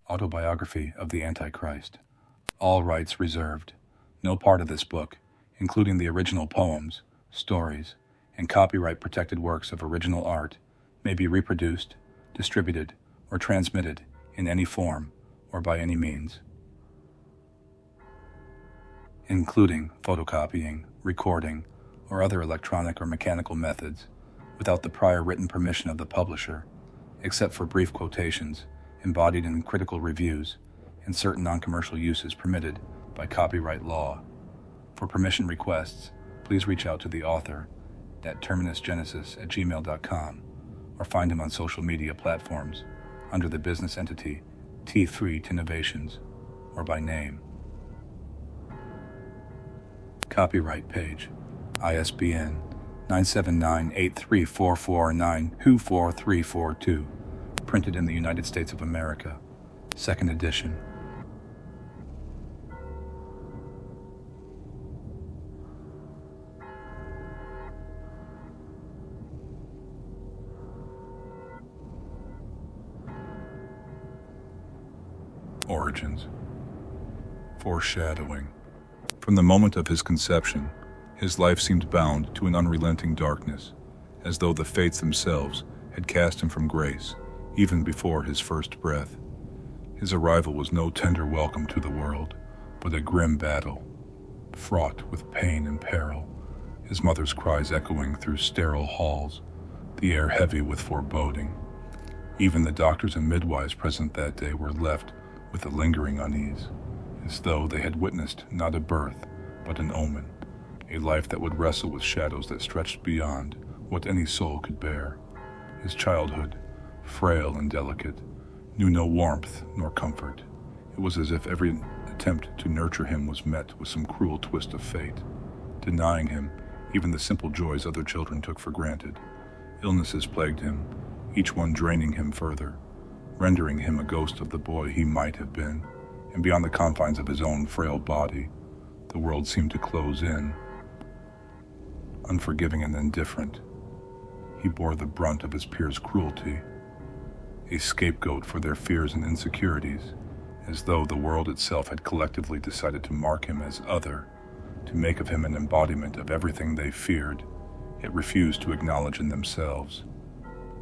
Autobiography of the Antichrist. All rights reserved. No part of this book, including the original poems, stories, and copyright-protected works of original art, may be reproduced, distributed, or transmitted in any form or by any means, including photocopying, recording, or other electronic or mechanical methods, without the prior written permission of the publisher, except for brief quotations embodied in critical reviews and certain non-commercial uses permitted by copyright law. For permission requests, please reach out to the author at terminusgenesis@gmail.com or find him on social media platforms under the business entity T3 Innovations or by name. Copyright page ISBN 979-83449-24342, printed in the United States of America, 2nd edition. Origins. Foreshadowing. From the moment of his conception, his life seemed bound to an unrelenting darkness, as though the fates themselves had cast him from grace, even before his first breath. His arrival was no tender welcome to the world, but a grim battle, fraught with pain and peril, his mother's cries echoing through sterile halls, the air heavy with foreboding. Even the doctors and midwives present that day were left with a lingering unease, as though they had witnessed not a birth, but an omen, a life that would wrestle with shadows that stretched beyond what any soul could bear. His childhood, frail and delicate, knew no warmth nor comfort. It was as if every attempt to nurture him was met with some cruel twist of fate, denying him even the simple joys other children took for granted. Illnesses plagued him, each one draining him further, rendering him a ghost of the boy he might have been, and beyond the confines of his own frail body, the world seemed to close in. Unforgiving and indifferent, he bore the brunt of his peers' cruelty, a scapegoat for their fears and insecurities, as though the world itself had collectively decided to mark him as other, to make of him an embodiment of everything they feared, yet refused to acknowledge in themselves.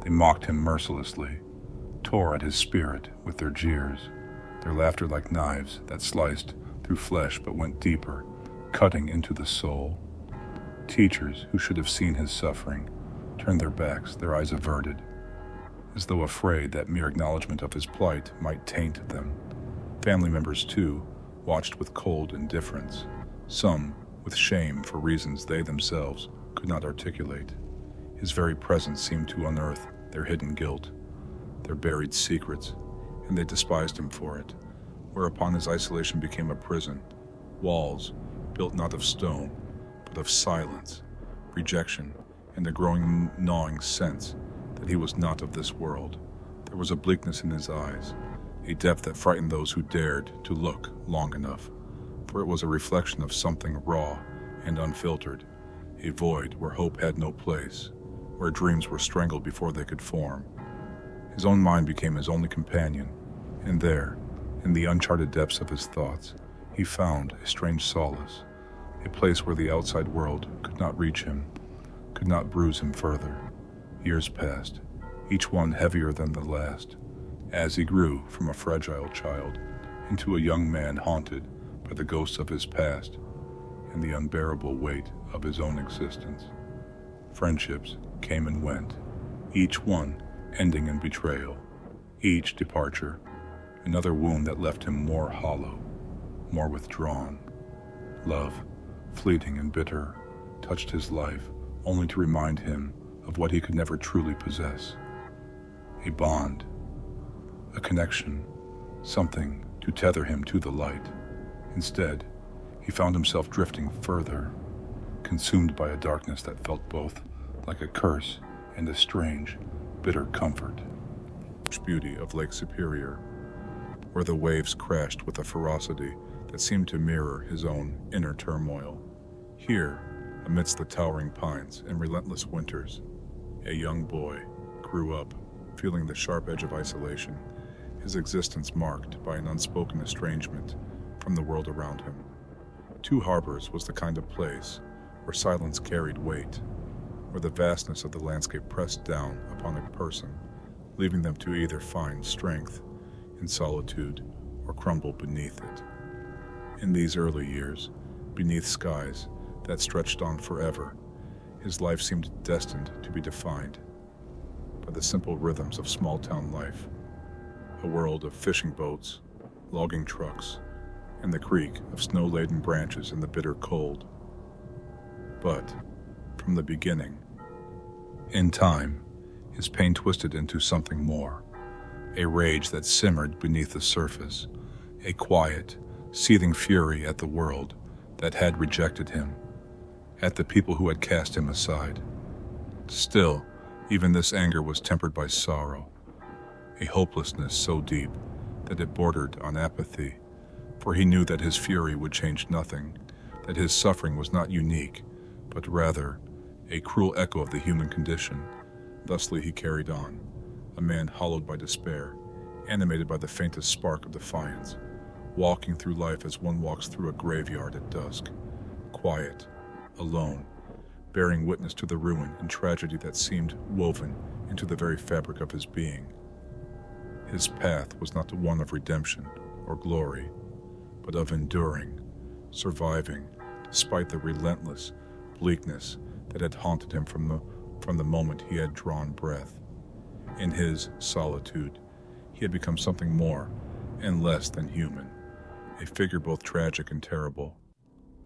They mocked him mercilessly, tore at his spirit with their jeers, their laughter like knives that sliced through flesh but went deeper, cutting into the soul. Teachers who should have seen his suffering turned their backs, their eyes averted, as though afraid that mere acknowledgement of his plight might taint them. Family members, too, watched with cold indifference, some with shame for reasons they themselves could not articulate. His very presence seemed to unearth their hidden guilt, their buried secrets, and they despised him for it, whereupon his isolation became a prison, walls built not of stone, but of silence, rejection, and a growing gnawing sense that he was not of this world. There was a bleakness in his eyes, a depth that frightened those who dared to look long enough, for it was a reflection of something raw and unfiltered, a void where hope had no place, where dreams were strangled before they could form. His own mind became his only companion, and there, in the uncharted depths of his thoughts, he found a strange solace, a place where the outside world could not reach him, could not bruise him further. Years passed, each one heavier than the last, as he grew from a fragile child into a young man haunted by the ghosts of his past and the unbearable weight of his own existence. Friendships came and went, each one ending in betrayal, each departure another wound that left him more hollow, more withdrawn. Love, fleeting and bitter, touched his life only to remind him of what he could never truly possess. A bond, a connection, something to tether him to the light. Instead, he found himself drifting further, consumed by a darkness that felt both like a curse and a strange, bitter comfort. Beauty of Lake Superior, where the waves crashed with a ferocity that seemed to mirror his own inner turmoil. Here, amidst the towering pines and relentless winters, a young boy grew up, feeling the sharp edge of isolation his existence marked by an unspoken estrangement from the world around him. Two Harbors was the kind of place where silence carried weight, where the vastness of the landscape pressed down upon a person, leaving them to either find strength in solitude or crumble beneath it. In these early years, beneath skies that stretched on forever, his life seemed destined to be defined by the simple rhythms of small-town life, a world of fishing boats, logging trucks, and the creak of snow-laden branches in the bitter cold. But, from the beginning, in time, his pain twisted into something more, a rage that simmered beneath the surface, a quiet, seething fury at the world that had rejected him, at the people who had cast him aside. Still, even this anger was tempered by sorrow, a hopelessness so deep that it bordered on apathy, for he knew that his fury would change nothing, that his suffering was not unique, but rather a cruel echo of the human condition. Thusly he carried on, a man hollowed by despair, animated by the faintest spark of defiance, walking through life as one walks through a graveyard at dusk, quiet, alone, bearing witness to the ruin and tragedy that seemed woven into the very fabric of his being. His path was not one of redemption or glory, but of enduring, surviving, despite the relentless bleakness that had haunted him from the moment he had drawn breath. In his solitude, he had become something more and less than human, a figure both tragic and terrible,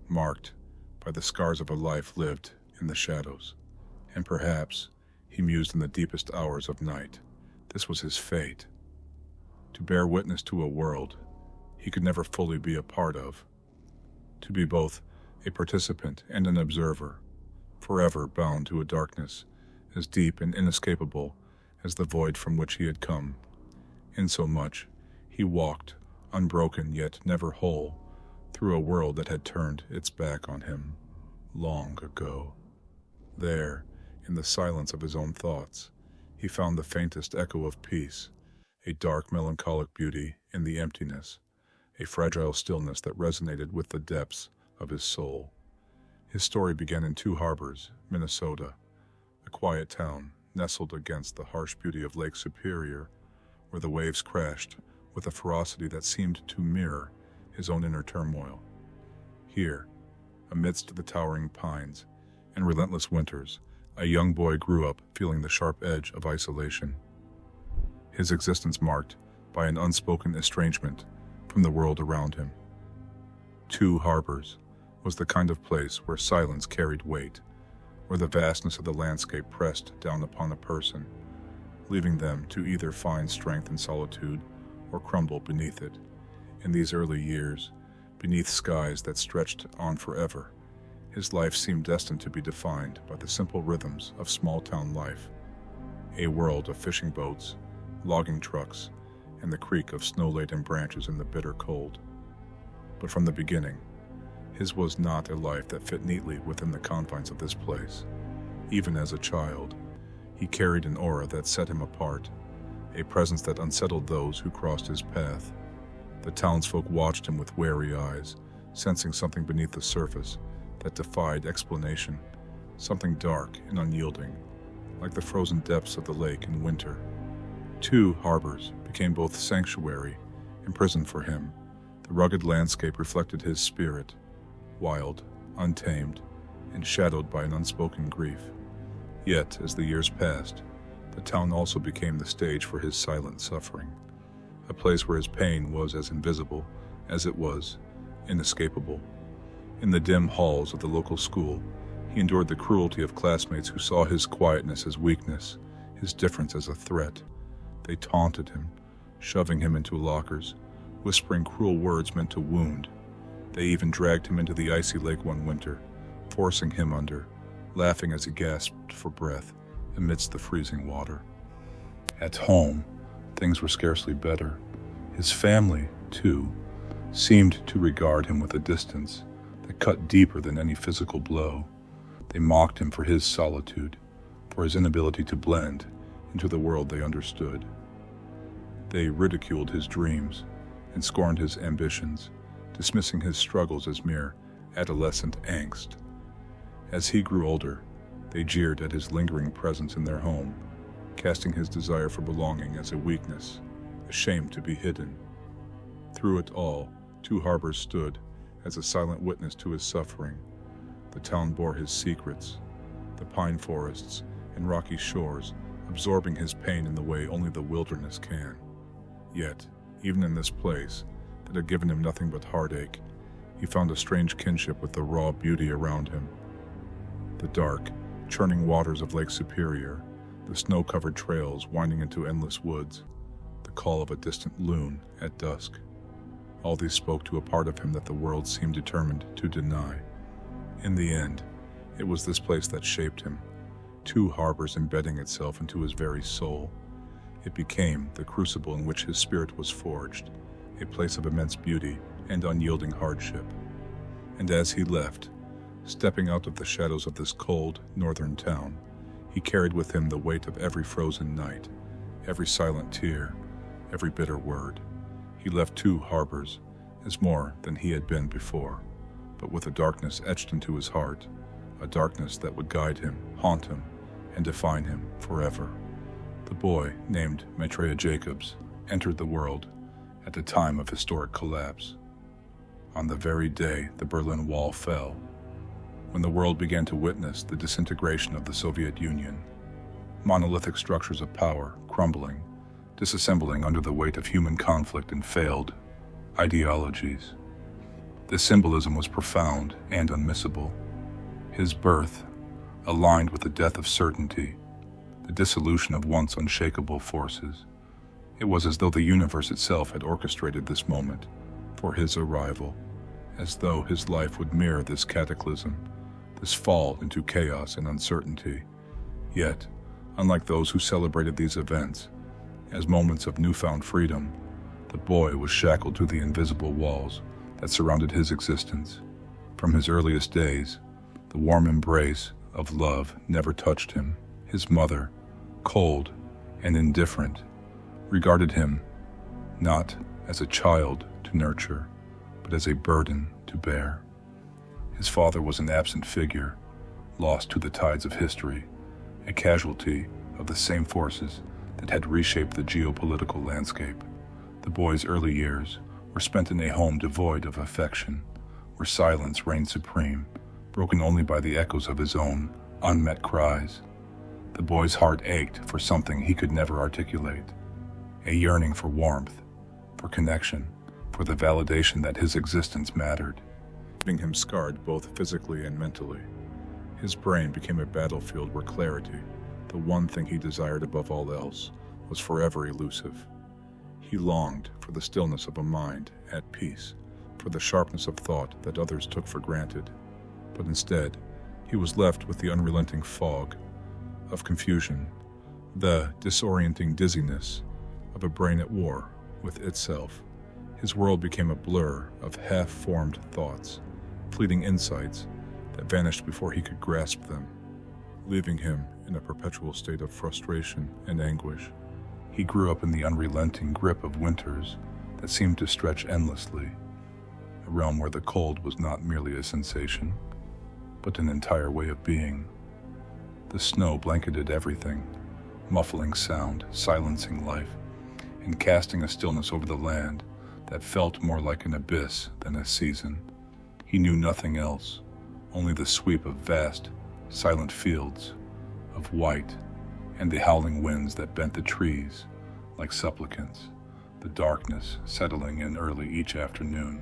marked by the scars of a life lived in the shadows. And perhaps, he mused in the deepest hours of night, this was his fate, to bear witness to a world he could never fully be a part of, to be both a participant and an observer, forever bound to a darkness as deep and inescapable as the void from which he had come. Insomuch, he walked, unbroken yet never whole, through a world that had turned its back on him long ago. There, in the silence of his own thoughts, he found the faintest echo of peace, a dark melancholic beauty in the emptiness, a fragile stillness that resonated with the depths of his soul. His story began in Two Harbors, Minnesota, a quiet town nestled against the harsh beauty of Lake Superior, where the waves crashed with a ferocity that seemed to mirror his own inner turmoil. Here, amidst the towering pines and relentless winters, a young boy grew up feeling the sharp edge of isolation, his existence marked by an unspoken estrangement from the world around him. Two Harbors was the kind of place where silence carried weight, where the vastness of the landscape pressed down upon a person, leaving them to either find strength in solitude or crumble beneath it. In these early years, beneath skies that stretched on forever, his life seemed destined to be defined by the simple rhythms of small-town life, a world of fishing boats, logging trucks, and the creak of snow-laden branches in the bitter cold. But from the beginning, his was not a life that fit neatly within the confines of this place. Even as a child, he carried an aura that set him apart, a presence that unsettled those who crossed his path. The townsfolk watched him with wary eyes, sensing something beneath the surface that defied explanation, something dark and unyielding, like the frozen depths of the lake in winter. Two Harbors became both sanctuary and prison for him. The rugged landscape reflected his spirit, wild, untamed, and shadowed by an unspoken grief. Yet, as the years passed, the town also became the stage for his silent suffering, a place where his pain was as invisible as it was inescapable. In the dim halls of the local school, he endured the cruelty of classmates who saw his quietness as weakness, his difference as a threat. They taunted him, shoving him into lockers, whispering cruel words meant to wound. They even dragged him into the icy lake one winter, forcing him under, laughing as he gasped for breath amidst the freezing water. At home, things were scarcely better. His family, too, seemed to regard him with a distance that cut deeper than any physical blow. They mocked him for his solitude, for his inability to blend into the world they understood. They ridiculed his dreams and scorned his ambitions, dismissing his struggles as mere adolescent angst. As he grew older, they jeered at his lingering presence in their home, casting his desire for belonging as a weakness, a shame to be hidden. Through it all, Two Harbors stood as a silent witness to his suffering. The town bore his secrets, the pine forests and rocky shores absorbing his pain in the way only the wilderness can. Yet, even in this place that had given him nothing but heartache, he found a strange kinship with the raw beauty around him. The dark, churning waters of Lake Superior, the snow-covered trails winding into endless woods, the call of a distant loon at dusk. All these spoke to a part of him that the world seemed determined to deny. In the end, it was this place that shaped him, Two Harbors embedding itself into his very soul. It became the crucible in which his spirit was forged, a place of immense beauty and unyielding hardship. And as he left, stepping out of the shadows of this cold, northern town, he carried with him the weight of every frozen night, every silent tear, every bitter word. He left Two Harbors as more than he had been before, but with a darkness etched into his heart, a darkness that would guide him, haunt him, and define him forever. The boy, named Maitreya Jacobs, entered the world at a time of historic collapse. On the very day the Berlin Wall fell, when the world began to witness the disintegration of the Soviet Union, monolithic structures of power crumbling, disassembling under the weight of human conflict and failed ideologies. This symbolism was profound and unmissable. His birth, aligned with the death of certainty, the dissolution of once unshakable forces. It was as though the universe itself had orchestrated this moment for his arrival, as though his life would mirror this cataclysm, this fall into chaos and uncertainty. Yet, unlike those who celebrated these events as moments of newfound freedom, the boy was shackled to the invisible walls that surrounded his existence. From his earliest days, the warm embrace of love never touched him. His mother, cold and indifferent, regarded him not as a child to nurture, but as a burden to bear. His father was an absent figure, lost to the tides of history, a casualty of the same forces that had reshaped the geopolitical landscape. The boy's early years were spent in a home devoid of affection, where silence reigned supreme, broken only by the echoes of his own unmet cries. The boy's heart ached for something he could never articulate, a yearning for warmth, for connection, for the validation that his existence mattered, leaving him scarred both physically and mentally. His brain became a battlefield where clarity, the one thing he desired above all else, was forever elusive. He longed for the stillness of a mind at peace, for the sharpness of thought that others took for granted. But instead, he was left with the unrelenting fog of confusion, the disorienting dizziness of a brain at war with itself. His world became a blur of half-formed thoughts, fleeting insights that vanished before he could grasp them, leaving him in a perpetual state of frustration and anguish. He grew up in the unrelenting grip of winters that seemed to stretch endlessly, a realm where the cold was not merely a sensation, but an entire way of being. The snow blanketed everything, muffling sound, silencing life, and casting a stillness over the land that felt more like an abyss than a season. He knew nothing else, only the sweep of vast, silent fields of white and the howling winds that bent the trees like supplicants, the darkness settling in early each afternoon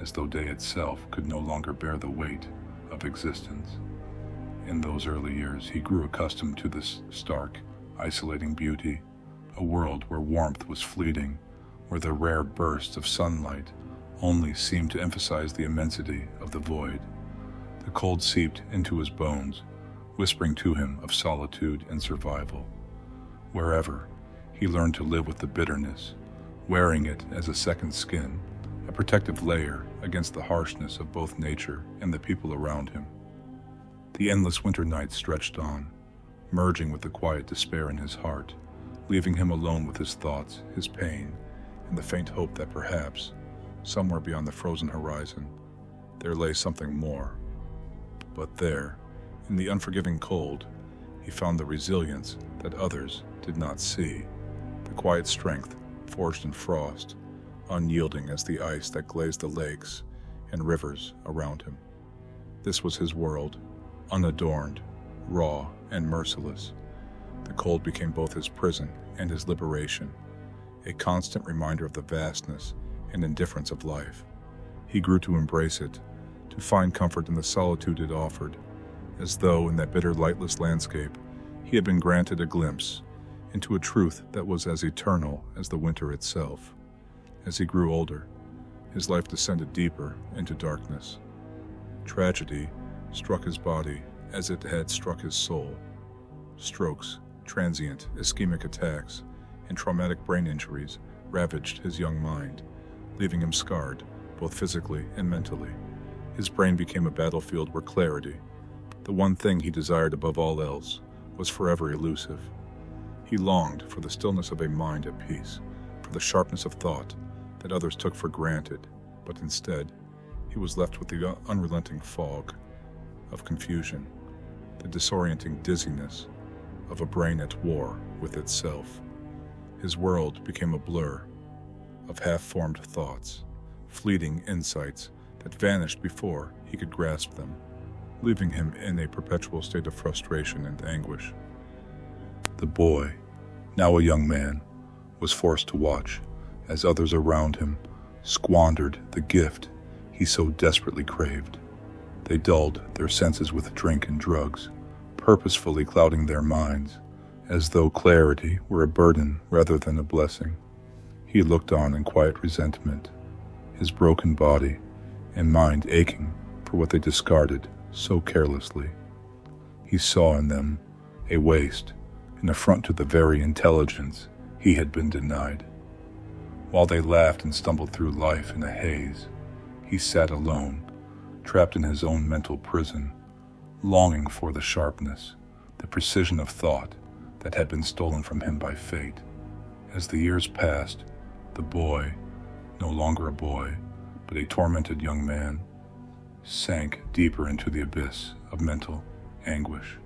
as though day itself could no longer bear the weight of existence. In those early years, he grew accustomed to this stark, isolating beauty, a world where warmth was fleeting, where the rare bursts of sunlight only seemed to emphasize the immensity of the void. The cold seeped into his bones, whispering to him of solitude and survival. Wherever, he learned to live with the bitterness, wearing it as a second skin, a protective layer against the harshness of both nature and the people around him. The endless winter nights stretched on, merging with the quiet despair in his heart, leaving him alone with his thoughts, his pain, and the faint hope that perhaps, somewhere beyond the frozen horizon, there lay something more. But there, in the unforgiving cold, he found the resilience that others did not see, the quiet strength forged in frost, unyielding as the ice that glazed the lakes and rivers around him. This was his world, unadorned, raw, and merciless. The cold became both his prison and his liberation, a constant reminder of the vastness and indifference of life. He grew to embrace it, to find comfort in the solitude it offered, as though in that bitter, lightless landscape he had been granted a glimpse into a truth that was as eternal as the winter itself. As he grew older, his life descended deeper into darkness. Tragedy struck his body as it had struck his soul. Strokes, transient, ischemic attacks, and traumatic brain injuries ravaged his young mind, leaving him scarred, both physically and mentally. His brain became a battlefield where clarity, the one thing he desired above all else, was forever elusive. He longed for the stillness of a mind at peace, for the sharpness of thought that others took for granted, but instead, he was left with the unrelenting fog of confusion, the disorienting dizziness of a brain at war with itself. His world became a blur of half-formed thoughts, fleeting insights that vanished before he could grasp them, leaving him in a perpetual state of frustration and anguish. The boy, now a young man, was forced to watch as others around him squandered the gift he so desperately craved. They dulled their senses with drink and drugs, purposefully clouding their minds, as though clarity were a burden rather than a blessing. He looked on in quiet resentment, his broken body and mind aching for what they discarded so carelessly. He saw in them a waste, an affront to the very intelligence he had been denied. While they laughed and stumbled through life in a haze, he sat alone, trapped in his own mental prison, longing for the sharpness, the precision of thought that had been stolen from him by fate. As the years passed, the boy, no longer a boy, but a tormented young man, sank deeper into the abyss of mental anguish.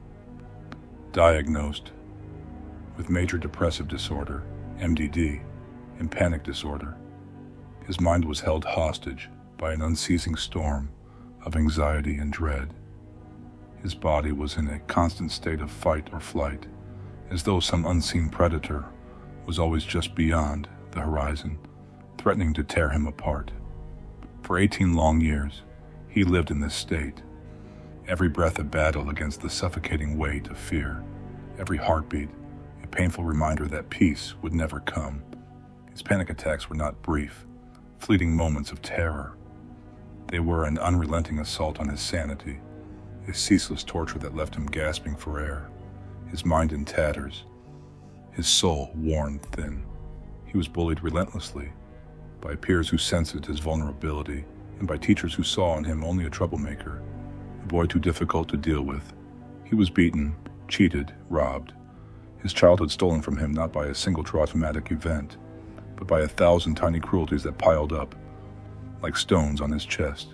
Diagnosed with major depressive disorder, MDD, and panic disorder, his mind was held hostage by an unceasing storm of anxiety and dread. His body was in a constant state of fight or flight, as though some unseen predator was always just beyond the horizon, threatening to tear him apart. For 18 long years, he lived in this state, every breath a battle against the suffocating weight of fear, every heartbeat a painful reminder that peace would never come. His panic attacks were not brief, fleeting moments of terror. They were an unrelenting assault on his sanity, a ceaseless torture that left him gasping for air, his mind in tatters, his soul worn thin. He was bullied relentlessly by peers who sensed his vulnerability and by teachers who saw in him only a troublemaker, a boy too difficult to deal with. He was beaten, cheated, robbed, his childhood stolen from him not by a single traumatic event, but by 1,000 tiny cruelties that piled up like stones on his chest,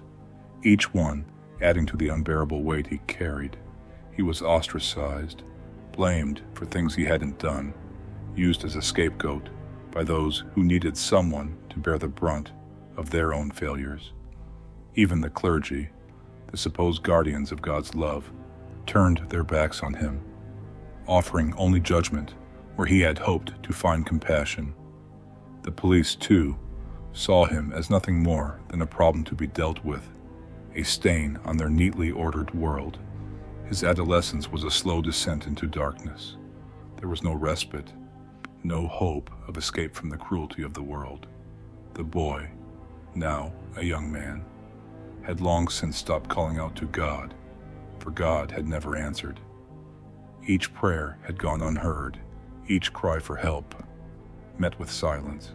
each one adding to the unbearable weight he carried. He was ostracized, blamed for things he hadn't done, used as a scapegoat by those who needed someone to bear the brunt of their own failures. Even the clergy, the supposed guardians of God's love, turned their backs on him, offering only judgment where he had hoped to find compassion. The police, too, saw him as nothing more than a problem to be dealt with, a stain on their neatly ordered world. His adolescence was a slow descent into darkness. There was no respite, no hope of escape from the cruelty of the world. The boy, now a young man, had long since stopped calling out to God, for God had never answered. Each prayer had gone unheard, each cry for help met with silence.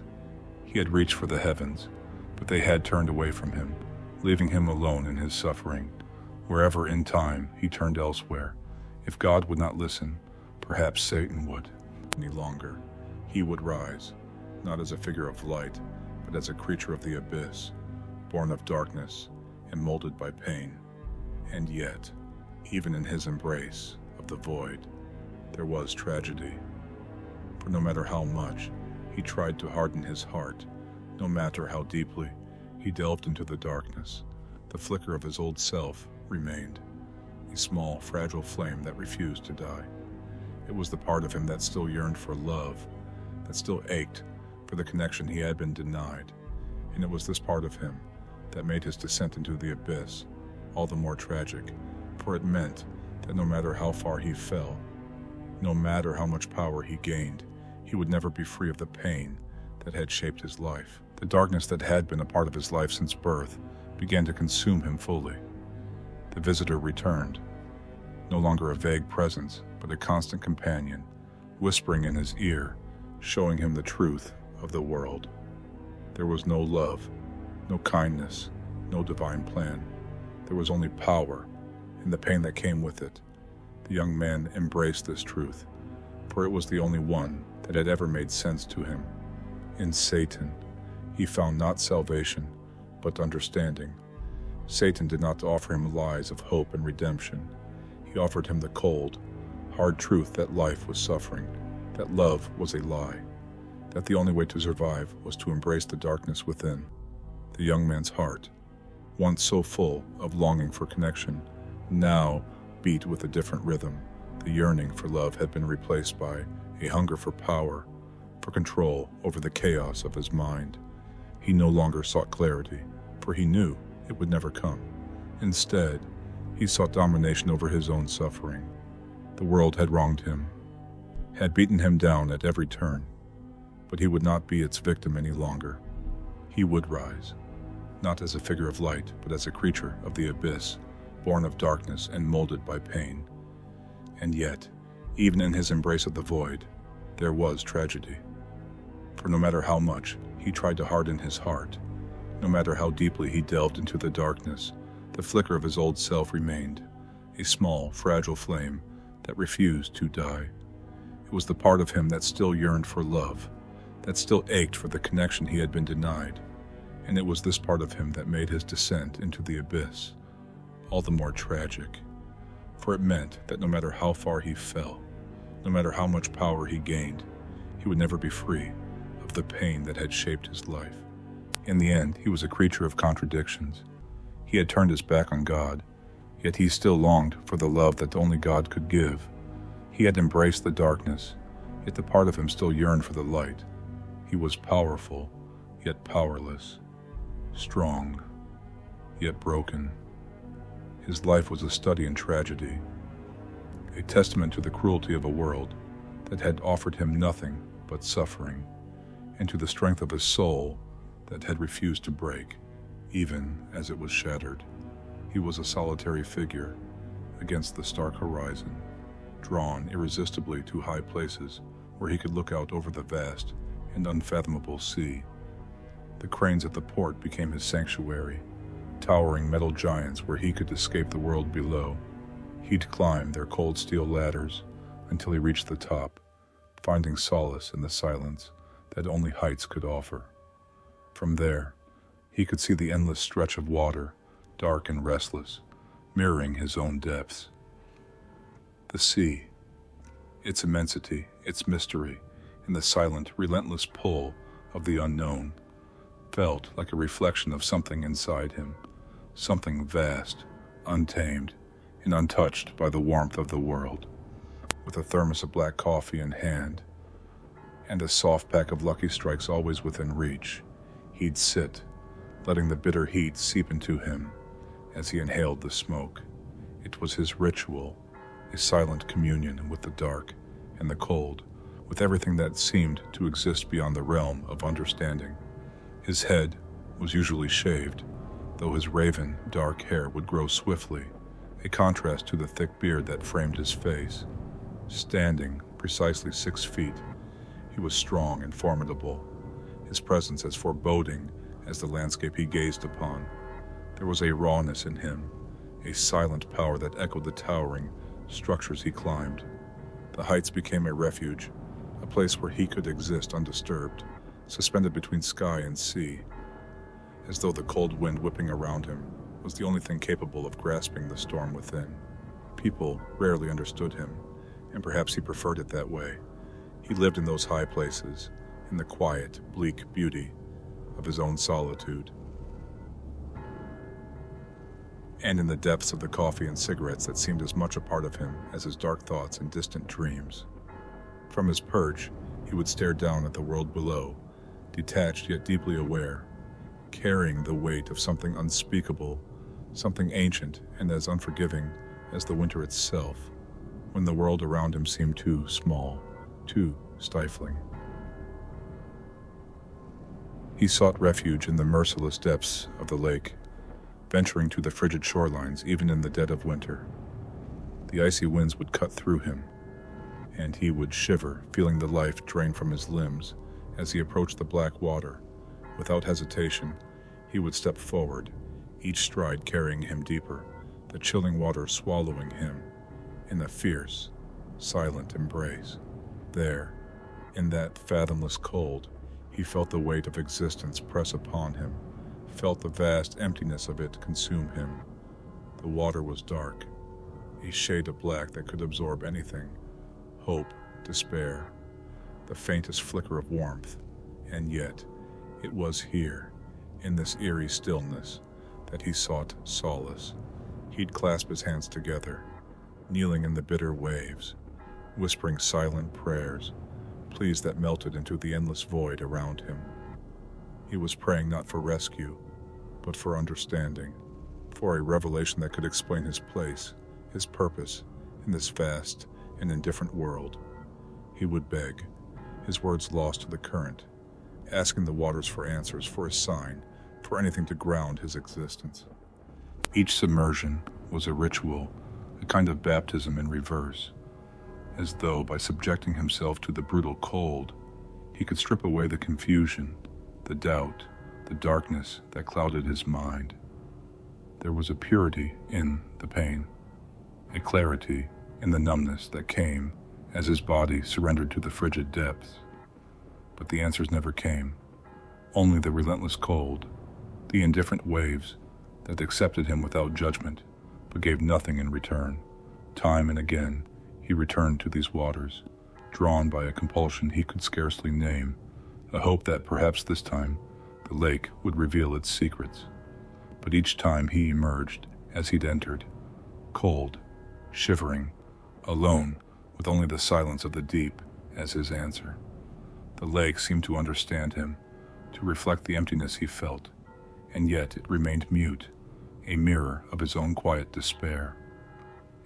He had reached for the heavens, but they had turned away from him, leaving him alone in his suffering. Wherever in time he turned elsewhere, if God would not listen, perhaps Satan would. Any longer, He would rise, not as a figure of light, but as a creature of the abyss, born of darkness and molded by pain. And yet, even in his embrace of the void, there was tragedy. For no matter how much he tried to harden his heart, no matter how deeply he delved into the darkness, the flicker of his old self remained, a small, fragile flame that refused to die. It was the part of him that still yearned for love, that still ached for the connection he had been denied, and it was this part of him that made his descent into the abyss all the more tragic, for it meant that no matter how far he fell, no matter how much power he gained, he would never be free of the pain that had shaped his life. The darkness that had been a part of his life since birth began to consume him fully. The visitor returned, no longer a vague presence, but a constant companion, whispering in his ear, showing him the truth of the world. There was no love, no kindness, no divine plan. There was only power and the pain that came with it. The young man embraced this truth, for it was the only one that had ever made sense to him. In Satan, he found not salvation, but understanding. Satan did not offer him lies of hope and redemption. He offered him the cold, hard truth that life was suffering, that love was a lie, that the only way to survive was to embrace the darkness within. The young man's heart, once so full of longing for connection, now beat with a different rhythm. The yearning for love had been replaced by a hunger for power, for control over the chaos of his mind. He no longer sought clarity, for he knew it would never come. Instead, he sought domination over his own suffering. The world had wronged him, had beaten him down at every turn, but he would not be its victim any longer. He would rise, not as a figure of light, but as a creature of the abyss, born of darkness and molded by pain. And yet, even in his embrace of the void, there was tragedy. For no matter how much he tried to harden his heart, no matter how deeply he delved into the darkness, the flicker of his old self remained, a small, fragile flame that refused to die. It was the part of him that still yearned for love, that still ached for the connection he had been denied, and it was this part of him that made his descent into the abyss all the more tragic, for it meant that no matter how far he fell, no matter how much power he gained, he would never be free of the pain that had shaped his life. In the end, he was a creature of contradictions. He had turned his back on God, yet he still longed for the love that only God could give. He had embraced the darkness, yet the part of him still yearned for the light. He was powerful, yet powerless, strong, yet broken. His life was a study in tragedy, a testament to the cruelty of a world that had offered him nothing but suffering, and to the strength of his soul that had refused to break, even as it was shattered. He was a solitary figure against the stark horizon, drawn irresistibly to high places where he could look out over the vast and unfathomable sea. The cranes at the port became his sanctuary, towering metal giants where he could escape the world below. He'd climb their cold steel ladders until he reached the top, finding solace in the silence that only heights could offer. From there, he could see the endless stretch of water, dark and restless, mirroring his own depths. The sea, its immensity, its mystery, and the silent, relentless pull of the unknown, felt like a reflection of something inside him, something vast, untamed, and untouched by the warmth of the world. With a thermos of black coffee in hand, and a soft pack of Lucky Strikes always within reach, he'd sit, letting the bitter heat seep into him as he inhaled the smoke. It was his ritual, a silent communion with the dark and the cold, with everything that seemed to exist beyond the realm of understanding. His head was usually shaved, though his raven, dark hair would grow swiftly, a contrast to the thick beard that framed his face. Standing precisely 6 feet, he was strong and formidable, his presence as foreboding as the landscape he gazed upon. There was a rawness in him, a silent power that echoed the towering structures he climbed. The heights became a refuge, a place where he could exist undisturbed, suspended between sky and sea, as though the cold wind whipping around him was the only thing capable of grasping the storm within. People rarely understood him, and perhaps he preferred it that way. He lived in those high places, in the quiet, bleak beauty of his own solitude, and in the depths of the coffee and cigarettes that seemed as much a part of him as his dark thoughts and distant dreams. From his perch, he would stare down at the world below, detached yet deeply aware, carrying the weight of something unspeakable, something ancient and as unforgiving as the winter itself, when the world around him seemed too small, too stifling. He sought refuge in the merciless depths of the lake, venturing to the frigid shorelines even in the dead of winter. The icy winds would cut through him, and he would shiver, feeling the life drain from his limbs as he approached the black water. Without hesitation, he would step forward, each stride carrying him deeper, the chilling water swallowing him in a fierce, silent embrace. There, in that fathomless cold, he felt the weight of existence press upon him, felt the vast emptiness of it consume him. The water was dark, a shade of black that could absorb anything: hope, despair, the faintest flicker of warmth. And yet, it was here, in this eerie stillness, that he sought solace. He'd clasp his hands together, kneeling in the bitter waves, whispering silent prayers, pleas that melted into the endless void around him. He was praying not for rescue, but for understanding, for a revelation that could explain his place, his purpose, in this vast and indifferent world. He would beg, his words lost to the current, asking the waters for answers, for a sign, for anything to ground his existence. Each submersion was a ritual, a kind of baptism in reverse, as though by subjecting himself to the brutal cold, he could strip away the confusion, the doubt, the darkness that clouded his mind. There was a purity in the pain, a clarity in the numbness that came as his body surrendered to the frigid depths. But the answers never came, only the relentless cold, the indifferent waves that accepted him without judgment, but gave nothing in return. Time and again, he returned to these waters, drawn by a compulsion he could scarcely name, a hope that perhaps this time the lake would reveal its secrets. But each time he emerged as he'd entered, cold, shivering, alone, with only the silence of the deep as his answer. The lake seemed to understand him, to reflect the emptiness he felt, and yet it remained mute, a mirror of his own quiet despair.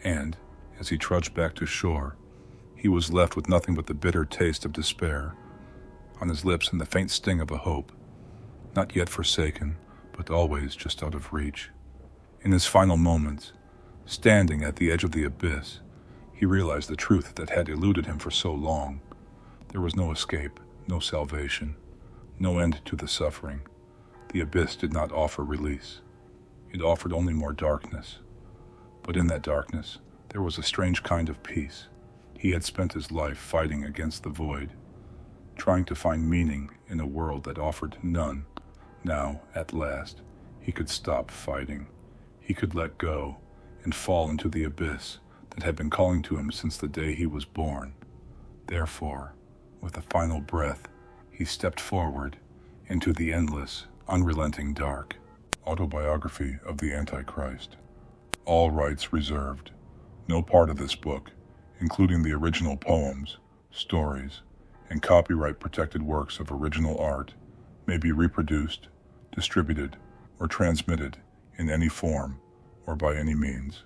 And, as he trudged back to shore, he was left with nothing but the bitter taste of despair on his lips and the faint sting of a hope, not yet forsaken, but always just out of reach. In his final moments, standing at the edge of the abyss, he realized the truth that had eluded him for so long. There was no escape, no salvation, no end to the suffering. The abyss did not offer release. It offered only more darkness. But in that darkness, there was a strange kind of peace. He had spent his life fighting against the void, trying to find meaning in a world that offered none. Now, at last, he could stop fighting. He could let go and fall into the abyss that had been calling to him since the day he was born. Therefore, with a final breath, he stepped forward into the endless, unrelenting dark. Autobiography of the Antichrist. All rights reserved. No part of this book, including the original poems, stories, and copyright-protected works of original art, may be reproduced, distributed, or transmitted in any form or by any means,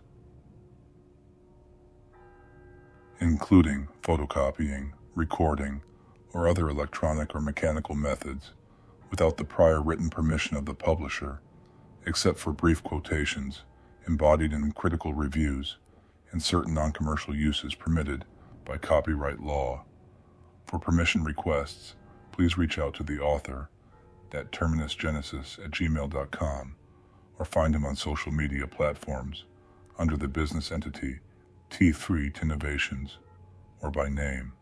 including photocopying, recording, or other electronic or mechanical methods, without the prior written permission of the publisher, except for brief quotations embodied in critical reviews and certain non-commercial uses permitted by copyright law. For permission requests, please reach out to the author at terminusgenesis@gmail.com or find him on social media platforms under the business entity T3 Innovations or by name.